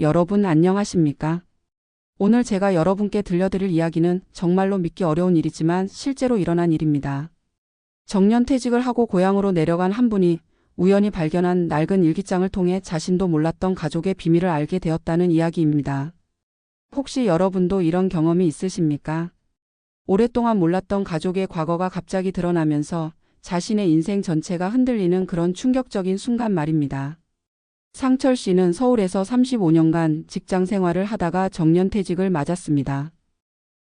여러분 안녕하십니까? 오늘 제가 여러분께 들려드릴 이야기는 정말로 믿기 어려운 일이지만 실제로 일어난 일입니다. 정년퇴직을 하고 고향으로 내려간 한 분이 우연히 발견한 낡은 일기장을 통해 자신도 몰랐던 가족의 비밀을 알게 되었다는 이야기입니다. 혹시 여러분도 이런 경험이 있으십니까? 오랫동안 몰랐던 가족의 과거가 갑자기 드러나면서 자신의 인생 전체가 흔들리는 그런 충격적인 순간 말입니다. 상철 씨는 서울에서 35년간 직장 생활을 하다가 정년퇴직을 맞았습니다.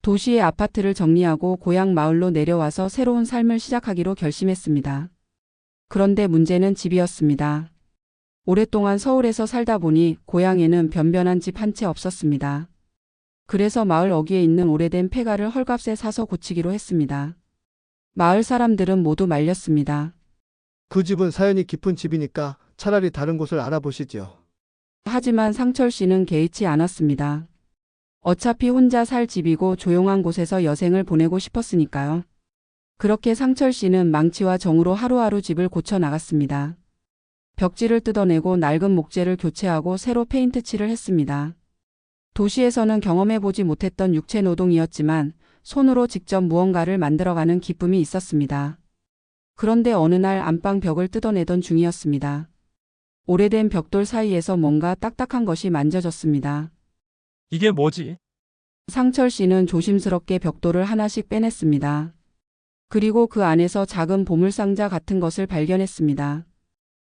도시의 아파트를 정리하고 고향 마을로 내려와서 새로운 삶을 시작하기로 결심했습니다. 그런데 문제는 집이었습니다. 오랫동안 서울에서 살다 보니 고향에는 변변한 집 한 채 없었습니다. 그래서 마을 어귀에 있는 오래된 폐가를 헐값에 사서 고치기로 했습니다. 마을 사람들은 모두 말렸습니다. 그 집은 사연이 깊은 집이니까 차라리 다른 곳을 알아보시지요. 하지만 상철 씨는 개의치 않았습니다. 어차피 혼자 살 집이고 조용한 곳에서 여생을 보내고 싶었으니까요. 그렇게 상철 씨는 망치와 정으로 하루하루 집을 고쳐 나갔습니다. 벽지를 뜯어내고 낡은 목재를 교체하고 새로 페인트 칠을 했습니다. 도시에서는 경험해보지 못했던 육체 노동이었지만 손으로 직접 무언가를 만들어가는 기쁨이 있었습니다. 그런데 어느 날 안방 벽을 뜯어내던 중이었습니다. 오래된 벽돌 사이에서 뭔가 딱딱한 것이 만져졌습니다. 이게 뭐지? 상철 씨는 조심스럽게 벽돌을 하나씩 빼냈습니다. 그리고 그 안에서 작은 보물상자 같은 것을 발견했습니다.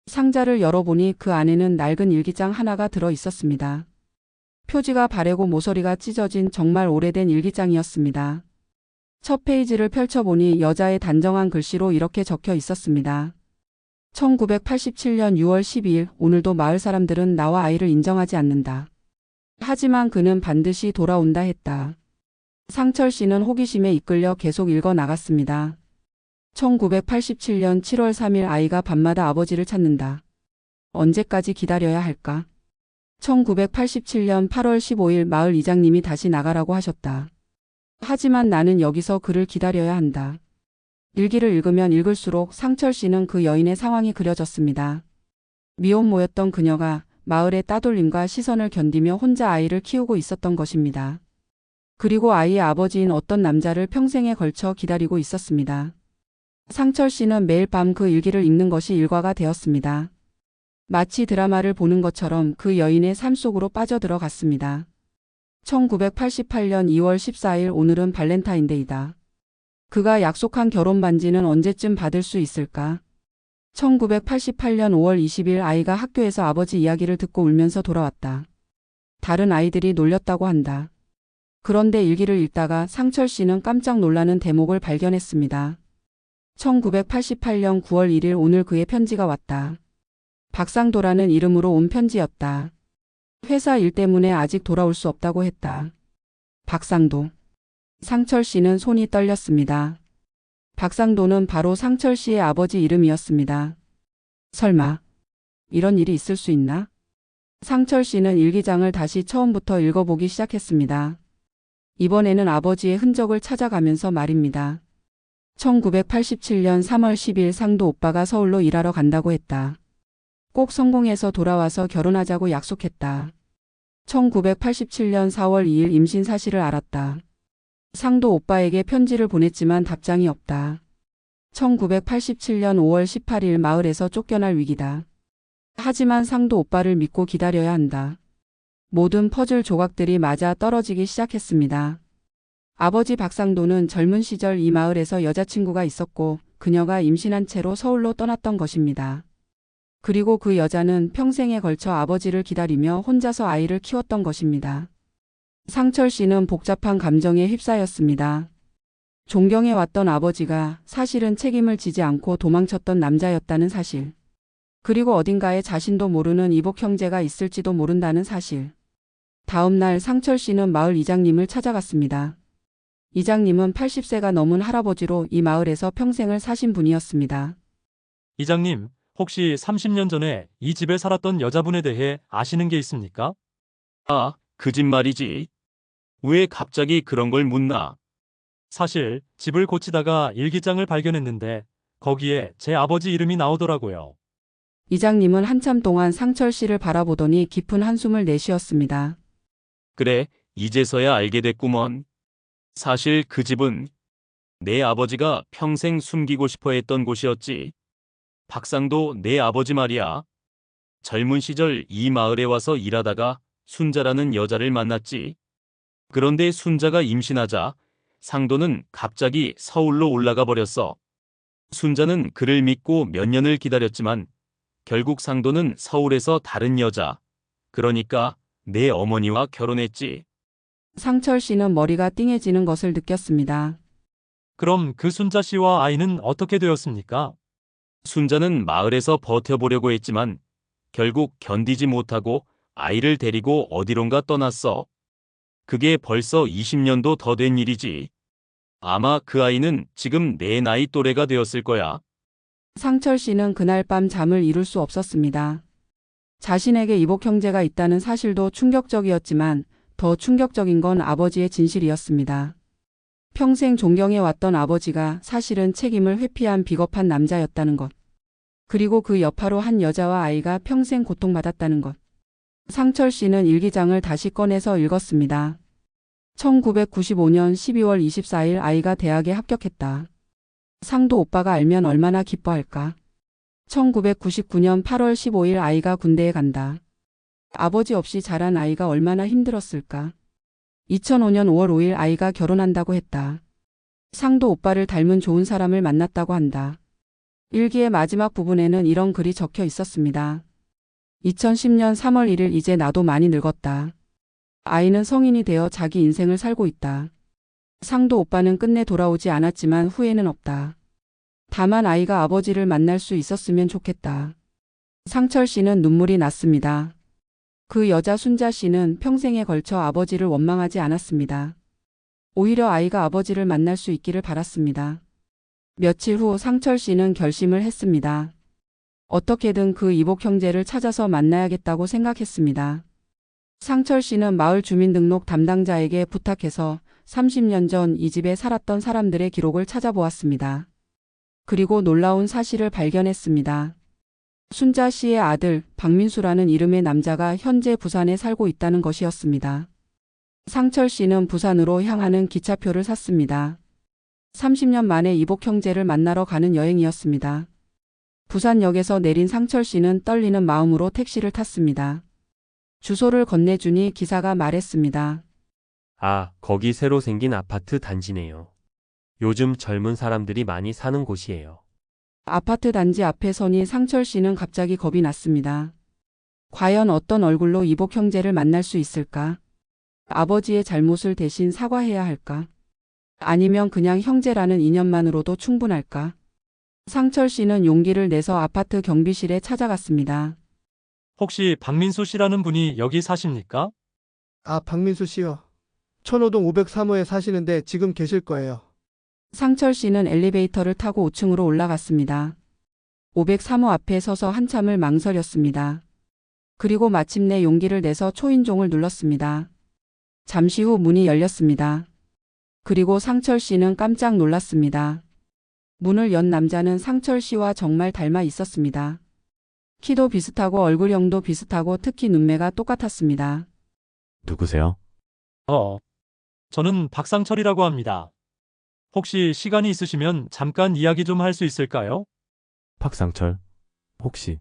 상자를 열어보니 그 안에는 낡은 일기장 하나가 들어 있었습니다. 표지가 바래고 모서리가 찢어진 정말 오래된 일기장이었습니다. 첫 페이지를 펼쳐보니 여자의 단정한 글씨로 이렇게 적혀 있었습니다. 1987년 6월 12일 오늘도 마을 사람들은 나와 아이를 인정하지 않는다. 하지만 그는 반드시 돌아온다 했다. 상철 씨는 호기심에 이끌려 계속 읽어 나갔습니다. 1987년 7월 3일 아이가 밤마다 아버지를 찾는다. 언제까지 기다려야 할까? 1987년 8월 15일 마을 이장님이 다시 나가라고 하셨다. 하지만 나는 여기서 그를 기다려야 한다. 일기를 읽으면 읽을수록 상철 씨는 그 여인의 상황이 그려졌습니다. 미혼모였던 그녀가 마을의 따돌림과 시선을 견디며 혼자 아이를 키우고 있었던 것입니다. 그리고 아이의 아버지인 어떤 남자를 평생에 걸쳐 기다리고 있었습니다. 상철 씨는 매일 밤 그 일기를 읽는 것이 일과가 되었습니다. 마치 드라마를 보는 것처럼 그 여인의 삶 속으로 빠져들어갔습니다. 1988년 2월 14일 오늘은 발렌타인데이다. 그가 약속한 결혼 반지는 언제쯤 받을 수 있을까? 1988년 5월 20일 아이가 학교에서 아버지 이야기를 듣고 울면서 돌아왔다. 다른 아이들이 놀렸다고 한다. 그런데 일기를 읽다가 상철 씨는 깜짝 놀라는 대목을 발견했습니다. 1988년 9월 1일 오늘 그의 편지가 왔다. 박상도라는 이름으로 온 편지였다. 회사 일 때문에 아직 돌아올 수 없다고 했다. 박상도. 상철 씨는 손이 떨렸습니다. 박상도는 바로 상철 씨의 아버지 이름이었습니다. 설마 이런 일이 있을 수 있나? 상철 씨는 일기장을 다시 처음부터 읽어보기 시작했습니다. 이번에는 아버지의 흔적을 찾아가면서 말입니다. 1987년 3월 10일 상도 오빠가 서울로 일하러 간다고 했다. 꼭 성공해서 돌아와서 결혼하자고 약속했다. 1987년 4월 2일 임신 사실을 알았다. 상도 오빠에게 편지를 보냈지만 답장이 없다. 1987년 5월 18일 마을에서 쫓겨날 위기다. 하지만 상도 오빠를 믿고 기다려야 한다. 모든 퍼즐 조각들이 맞아 떨어지기 시작했습니다. 아버지 박상도는 젊은 시절 이 마을에서 여자친구가 있었고 그녀가 임신한 채로 서울로 떠났던 것입니다. 그리고 그 여자는 평생에 걸쳐 아버지를 기다리며 혼자서 아이를 키웠던 것입니다. 상철 씨는 복잡한 감정에 휩싸였습니다. 존경해왔던 아버지가 사실은 책임을 지지 않고 도망쳤던 남자였다는 사실. 그리고 어딘가에 자신도 모르는 이복 형제가 있을지도 모른다는 사실. 다음 날 상철 씨는 마을 이장님을 찾아갔습니다. 이장님은 80세가 넘은 할아버지로 이 마을에서 평생을 사신 분이었습니다. 이장님, 혹시 30년 전에 이 집에 살았던 여자분에 대해 아시는 게 있습니까? 아, 그 집 말이지. 왜 갑자기 그런 걸 묻나? 사실 집을 고치다가 일기장을 발견했는데 거기에 제 아버지 이름이 나오더라고요. 이장님은 한참 동안 상철 씨를 바라보더니 깊은 한숨을 내쉬었습니다. 그래, 이제서야 알게 됐구먼. 사실 그 집은 내 아버지가 평생 숨기고 싶어 했던 곳이었지. 박상도 내 아버지 말이야. 젊은 시절 이 마을에 와서 일하다가 순자라는 여자를 만났지. 그런데 순자가 임신하자 상도는 갑자기 서울로 올라가 버렸어. 순자는 그를 믿고 몇 년을 기다렸지만 결국 상도는 서울에서 다른 여자, 그러니까 내 어머니와 결혼했지. 상철 씨는 머리가 띵해지는 것을 느꼈습니다. 그럼 그 순자 씨와 아이는 어떻게 되었습니까? 순자는 마을에서 버텨보려고 했지만 결국 견디지 못하고 아이를 데리고 어디론가 떠났어. 그게 벌써 20년도 더 된 일이지. 아마 그 아이는 지금 내 나이 또래가 되었을 거야. 상철 씨는 그날 밤 잠을 이룰 수 없었습니다. 자신에게 이복 형제가 있다는 사실도 충격적이었지만 더 충격적인 건 아버지의 진실이었습니다. 평생 존경해왔던 아버지가 사실은 책임을 회피한 비겁한 남자였다는 것. 그리고 그 여파로 한 여자와 아이가 평생 고통받았다는 것. 상철 씨는 일기장을 다시 꺼내서 읽었습니다. 1995년 12월 24일 아이가 대학에 합격했다. 상도 오빠가 알면 얼마나 기뻐할까. 1999년 8월 15일 아이가 군대에 간다. 아버지 없이 자란 아이가 얼마나 힘들었을까. 2005년 5월 5일 아이가 결혼한다고 했다. 상도 오빠를 닮은 좋은 사람을 만났다고 한다. 일기의 마지막 부분에는 이런 글이 적혀 있었습니다. 2010년 3월 1일 이제 나도 많이 늙었다. 아이는 성인이 되어 자기 인생을 살고 있다. 상도 오빠는 끝내 돌아오지 않았지만 후회는 없다. 다만 아이가 아버지를 만날 수 있었으면 좋겠다. 상철 씨는 눈물이 났습니다. 그 여자 순자 씨는 평생에 걸쳐 아버지를 원망하지 않았습니다. 오히려 아이가 아버지를 만날 수 있기를 바랐습니다. 며칠 후 상철 씨는 결심을 했습니다. 어떻게든 그 이복 형제를 찾아서 만나야겠다고 생각했습니다. 상철 씨는 마을 주민등록 담당자에게 부탁해서 30년 전 이 집에 살았던 사람들의 기록을 찾아보았습니다. 그리고 놀라운 사실을 발견했습니다. 순자 씨의 아들 박민수라는 이름의 남자가 현재 부산에 살고 있다는 것이었습니다. 상철 씨는 부산으로 향하는 기차표를 샀습니다. 30년 만에 이복 형제를 만나러 가는 여행이었습니다. 부산역에서 내린 상철 씨는 떨리는 마음으로 택시를 탔습니다. 주소를 건네주니 기사가 말했습니다. 아, 거기 새로 생긴 아파트 단지네요. 요즘 젊은 사람들이 많이 사는 곳이에요. 아파트 단지 앞에 서니 상철 씨는 갑자기 겁이 났습니다. 과연 어떤 얼굴로 이복 형제를 만날 수 있을까? 아버지의 잘못을 대신 사과해야 할까? 아니면 그냥 형제라는 인연만으로도 충분할까? 상철 씨는 용기를 내서 아파트 경비실에 찾아갔습니다. 혹시 박민수 씨라는 분이 여기 사십니까? 아, 박민수 씨요. 천호동 503호에 사시는데 지금 계실 거예요. 상철 씨는 엘리베이터를 타고 5층으로 올라갔습니다. 503호 앞에 서서 한참을 망설였습니다. 그리고 마침내 용기를 내서 초인종을 눌렀습니다. 잠시 후 문이 열렸습니다. 그리고 상철 씨는 깜짝 놀랐습니다. 문을 연 남자는 상철 씨와 정말 닮아 있었습니다. 키도 비슷하고 얼굴형도 비슷하고 특히 눈매가 똑같았습니다. 누구세요? 저는 박상철이라고 합니다. 혹시 시간이 있으시면 잠깐 이야기 좀 할 수 있을까요? 박상철? 혹시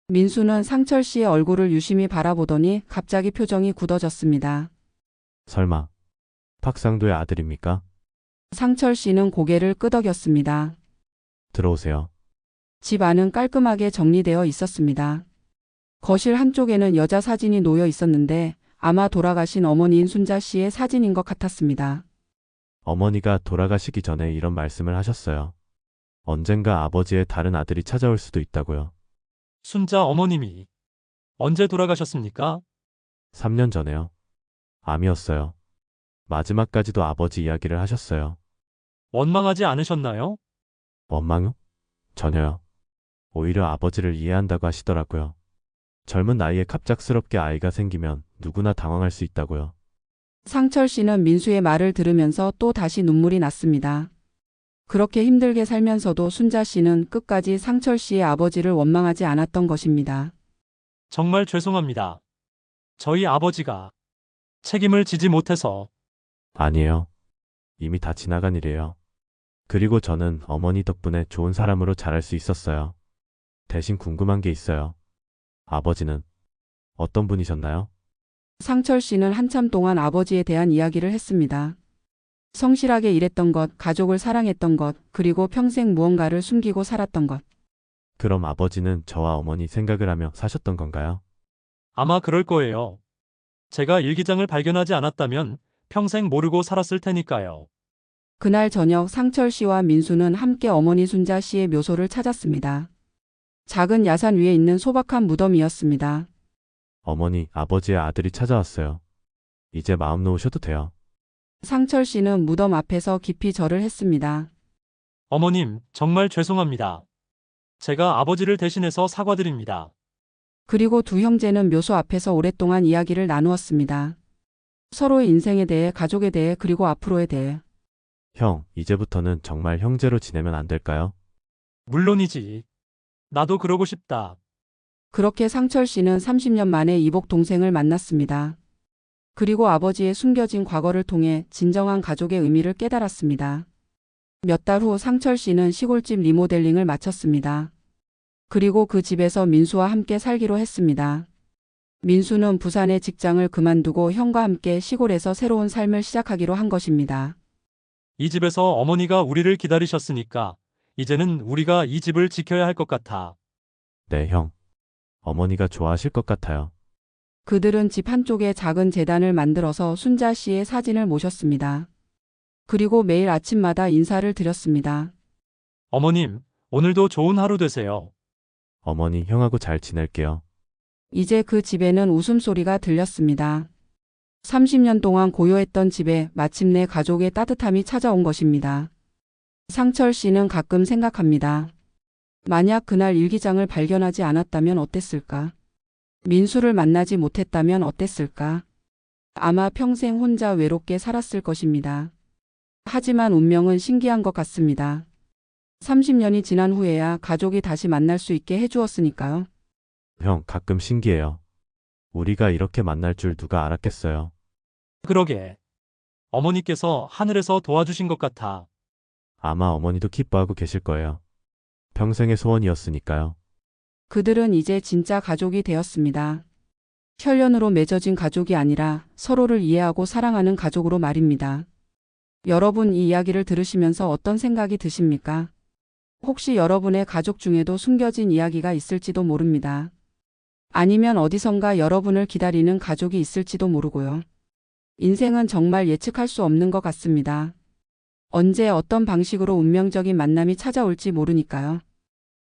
민수는 상철 씨의 얼굴을 유심히 바라보더니 갑자기 표정이 굳어졌습니다. 설마 박상도의 아들입니까? 상철 씨는 고개를 끄덕였습니다. 들어오세요. 집 안은 깔끔하게 정리되어 있었습니다. 거실 한쪽에는 여자 사진이 놓여 있었는데 아마 돌아가신 어머니인 순자 씨의 사진인 것 같았습니다. 어머니가 돌아가시기 전에 이런 말씀을 하셨어요. 언젠가 아버지의 다른 아들이 찾아올 수도 있다고요. 순자 어머님이 언제 돌아가셨습니까? 3년 전에요. 암이었어요. 마지막까지도 아버지 이야기를 하셨어요. 원망하지 않으셨나요? 원망요? 전혀요. 오히려 아버지를 이해한다고 하시더라고요. 젊은 나이에 갑작스럽게 아이가 생기면 누구나 당황할 수 있다고요. 상철 씨는 민수의 말을 들으면서 또 다시 눈물이 났습니다. 그렇게 힘들게 살면서도 순자 씨는 끝까지 상철 씨의 아버지를 원망하지 않았던 것입니다. 정말 죄송합니다. 저희 아버지가 책임을 지지 못해서. 아니에요. 이미 다 지나간 일이에요. 그리고 저는 어머니 덕분에 좋은 사람으로 자랄 수 있었어요. 대신 궁금한 게 있어요. 아버지는 어떤 분이셨나요? 상철 씨는 한참 동안 아버지에 대한 이야기를 했습니다. 성실하게 일했던 것, 가족을 사랑했던 것, 그리고 평생 무언가를 숨기고 살았던 것. 그럼 아버지는 저와 어머니 생각을 하며 사셨던 건가요? 아마 그럴 거예요. 제가 일기장을 발견하지 않았다면 평생 모르고 살았을 테니까요. 그날 저녁 상철 씨와 민수는 함께 어머니 순자 씨의 묘소를 찾았습니다. 작은 야산 위에 있는 소박한 무덤이었습니다. 어머니, 아버지의 아들이 찾아왔어요. 이제 마음 놓으셔도 돼요. 상철 씨는 무덤 앞에서 깊이 절을 했습니다. 어머님, 정말 죄송합니다. 제가 아버지를 대신해서 사과드립니다. 그리고 두 형제는 묘소 앞에서 오랫동안 이야기를 나누었습니다. 서로의 인생에 대해, 가족에 대해, 그리고 앞으로에 대해. 형, 이제부터는 정말 형제로 지내면 안 될까요? 물론이지. 나도 그러고 싶다. 그렇게 상철 씨는 30년 만에 이복 동생을 만났습니다. 그리고 아버지의 숨겨진 과거를 통해 진정한 가족의 의미를 깨달았습니다. 몇 달 후 상철 씨는 시골집 리모델링을 마쳤습니다. 그리고 그 집에서 민수와 함께 살기로 했습니다. 민수는 부산의 직장을 그만두고 형과 함께 시골에서 새로운 삶을 시작하기로 한 것입니다. 이 집에서 어머니가 우리를 기다리셨으니까 이제는 우리가 이 집을 지켜야 할 것 같아. 네, 형. 어머니가 좋아하실 것 같아요. 그들은 집 한쪽에 작은 제단을 만들어서 순자 씨의 사진을 모셨습니다. 그리고 매일 아침마다 인사를 드렸습니다. 어머님, 오늘도 좋은 하루 되세요. 어머니, 형하고 잘 지낼게요. 이제 그 집에는 웃음소리가 들렸습니다. 30년 동안 고요했던 집에 마침내 가족의 따뜻함이 찾아온 것입니다. 상철 씨는 가끔 생각합니다. 만약 그날 일기장을 발견하지 않았다면 어땠을까? 민수를 만나지 못했다면 어땠을까? 아마 평생 혼자 외롭게 살았을 것입니다. 하지만 운명은 신기한 것 같습니다. 30년이 지난 후에야 가족이 다시 만날 수 있게 해주었으니까요. 형, 가끔 신기해요. 우리가 이렇게 만날 줄 누가 알았겠어요. 그러게. 어머니께서 하늘에서 도와주신 것 같아. 아마 어머니도 기뻐하고 계실 거예요. 평생의 소원이었으니까요. 그들은 이제 진짜 가족이 되었습니다. 혈연으로 맺어진 가족이 아니라 서로를 이해하고 사랑하는 가족으로 말입니다. 여러분, 이 이야기를 들으시면서 어떤 생각이 드십니까? 혹시 여러분의 가족 중에도 숨겨진 이야기가 있을지도 모릅니다. 아니면 어디선가 여러분을 기다리는 가족이 있을지도 모르고요. 인생은 정말 예측할 수 없는 것 같습니다. 언제 어떤 방식으로 운명적인 만남이 찾아올지 모르니까요.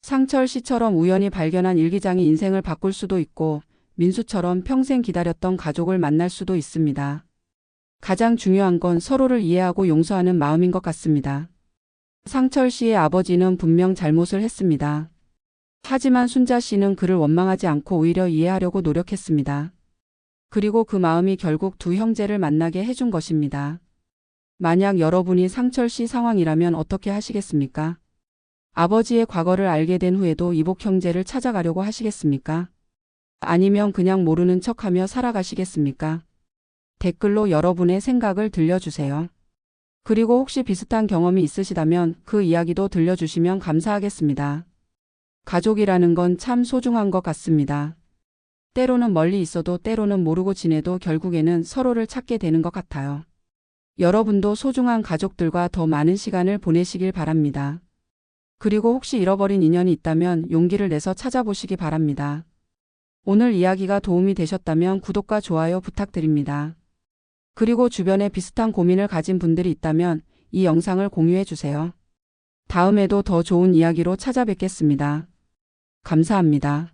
상철 씨처럼 우연히 발견한 일기장이 인생을 바꿀 수도 있고, 민수처럼 평생 기다렸던 가족을 만날 수도 있습니다. 가장 중요한 건 서로를 이해하고 용서하는 마음인 것 같습니다. 상철 씨의 아버지는 분명 잘못을 했습니다. 하지만 순자 씨는 그를 원망하지 않고 오히려 이해하려고 노력했습니다. 그리고 그 마음이 결국 두 형제를 만나게 해준 것입니다. 만약 여러분이 상철 씨 상황이라면 어떻게 하시겠습니까? 아버지의 과거를 알게 된 후에도 이복 형제를 찾아가려고 하시겠습니까? 아니면 그냥 모르는 척하며 살아가시겠습니까? 댓글로 여러분의 생각을 들려주세요. 그리고 혹시 비슷한 경험이 있으시다면 그 이야기도 들려주시면 감사하겠습니다. 가족이라는 건 참 소중한 것 같습니다. 때로는 멀리 있어도 때로는 모르고 지내도 결국에는 서로를 찾게 되는 것 같아요. 여러분도 소중한 가족들과 더 많은 시간을 보내시길 바랍니다. 그리고 혹시 잃어버린 인연이 있다면 용기를 내서 찾아보시기 바랍니다. 오늘 이야기가 도움이 되셨다면 구독과 좋아요 부탁드립니다. 그리고 주변에 비슷한 고민을 가진 분들이 있다면 이 영상을 공유해 주세요. 다음에도 더 좋은 이야기로 찾아뵙겠습니다. 감사합니다.